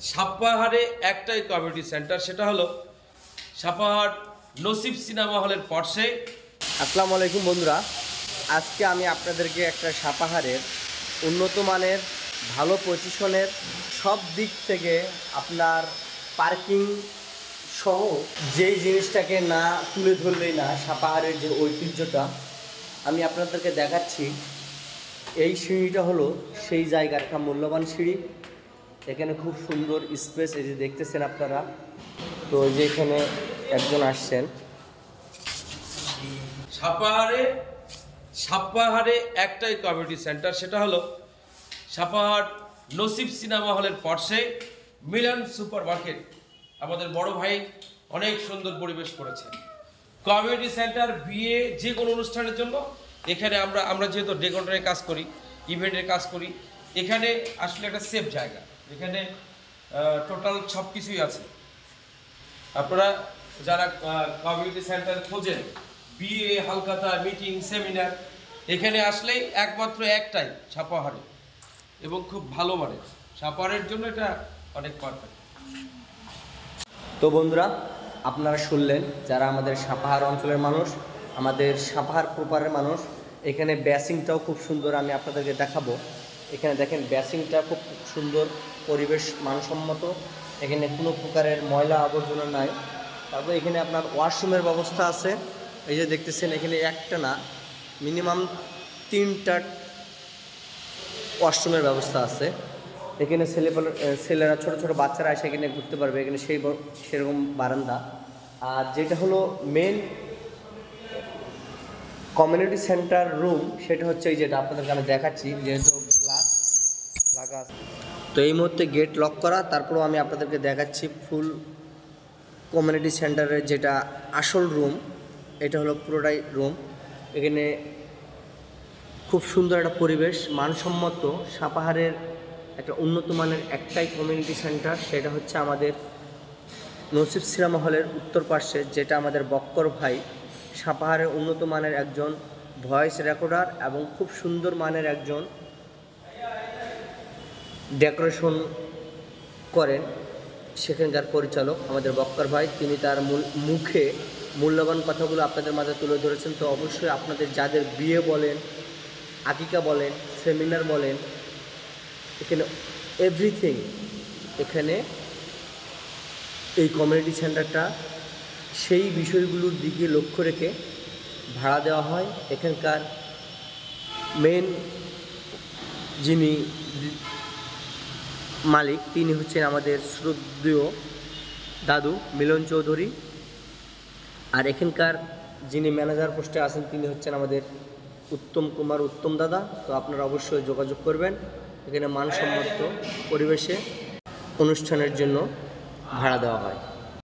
সাপাহারে একটাই community centre, সেটা হলো সাপাহার নসিব সিনেমা হলের পাশে। আসসালামু আলাইকুম বন্ধুরা, আজকে আমি আপনাদেরকে একটা সাপাহারের উন্নত মানের ভালো পজিশনের সব দিক থেকে আপনার পার্কিং সহ যেই জিনিসটাকে না তুলে ধরলেই না সাপাহারের যে ঐতিহ্যটা আমি আপনাদেরকে দেখাচ্ছি। এই সিঁড়িটা হলো সেই জায়গার একটা মূল্যবান সিঁড়ি। এখানে খুব সুন্দর স্পেস, এই যে দেখতেছেন আপনারা। তো এই যে এখানে একজন আসছেন। সাপাহারে একটাই কমিউনিটি সেন্টার, সেটা হলো সাপাহার নসিব সিনেমা হলের পাশে মিলন সুপার মার্কেট। আমাদের বড় ভাই অনেক সুন্দর পরিবেশ করেছে। কমিউনিটি সেন্টার, বিয়ে, যে কোনো অনুষ্ঠানের জন্য এখানে আমরা যেহেতু ডেকোরেটরের কাজ করি, ইভেন্টের কাজ করি, এখানে আসলে একটা সেফ জায়গা। এখানে টোটাল সব কিছুই আছে। আপনারা যারা কমিউনিটি সেন্টার খোঁজেন, বিয়ে, হালখাতা, মিটিং, সেমিনার, এখানে আসলেই একমাত্র একটাই সাপাহারে, এবং খুব ভালো মানের। সাপাহারের জন্য এটা অনেক পারফেক্ট। তো বন্ধুরা, আপনারা শুনলেন যারা আমাদের সাপাহার অঞ্চলের মানুষ, আমাদের সাপাহার প্রপারের মানুষ। এখানে ব্যাসিংটাও খুব সুন্দর, আমি আপনাদেরকে দেখাবো। এখানে দেখেন ব্যাসিংটা খুব সুন্দর, পরিবেশ মানসম্মত। এখানে কোনো প্রকারের ময়লা আবর্জনা নাই। তারপর এখানে আপনার ওয়াশরুমের ব্যবস্থা আছে। এই যে দেখতেছেন, এখানে একটা না, মিনিমাম 3টা ওয়াশরুমের ব্যবস্থা আছে। এখানে ছেলেরা ছোটো ছোটো বাচ্চারা এসে এখানে ঘুরতে পারবে। এখানে সেরকম বারান্দা। আর যেটা হলো মেন কমিউনিটি সেন্টার রুম, সেটা হচ্ছে এই যেটা আপনাদেরকে আমি দেখাচ্ছি, যেহেতু গ্লাস লাগা আছে। তো এই মুহূর্তে গেট লক করা, তারপরেও আমি আপনাদেরকে দেখাচ্ছি ফুল কমিউনিটি সেন্টারের যেটা আসল রুম। এটা হলো পুরোটাই রুম। এখানে খুব সুন্দর একটা পরিবেশ, মানসম্মত। সাপাহারের একটা উন্নত মানের একটাই কমিউনিটি সেন্টার, সেটা হচ্ছে আমাদের নসিব সিনেমা হলের উত্তর পার্শ্বে, যেটা আমাদের বক্কর ভাই সাপাহারের উন্নত মানের একজন ভয়েস রেকর্ডার এবং খুব সুন্দর মানের একজন ডেকোরেশন করেন সেখানকার পরিচালক আমাদের বক্কর ভাই। তিনি তার মুখে মূল্যবান কথাগুলো আপনাদের মাঝে তুলে ধরেছেন। তো অবশ্যই আপনাদের যাদের বিয়ে বলেন, আকিকা বলেন, সেমিনার বলেন, এখানে এভরিথিং, এখানে এই কমিউনিটি সেন্টারটা সেই বিষয়গুলোর দিকে লক্ষ্য রেখে ভাড়া দেওয়া হয়। এখানকার মেন যিনি মালিক, তিনি হচ্ছেন আমাদের শ্রদ্ধেয় দাদু মিলন চৌধুরী। আর এখানকার যিনি ম্যানেজার পোস্টে আছেন, তিনি হচ্ছেন আমাদের উত্তম কুমার, উত্তম দাদা। তো আপনারা অবশ্যই যোগাযোগ করবেন। এখানে মানসম্মত পরিবেশে অনুষ্ঠানের জন্য ভাড়া দেওয়া হয়।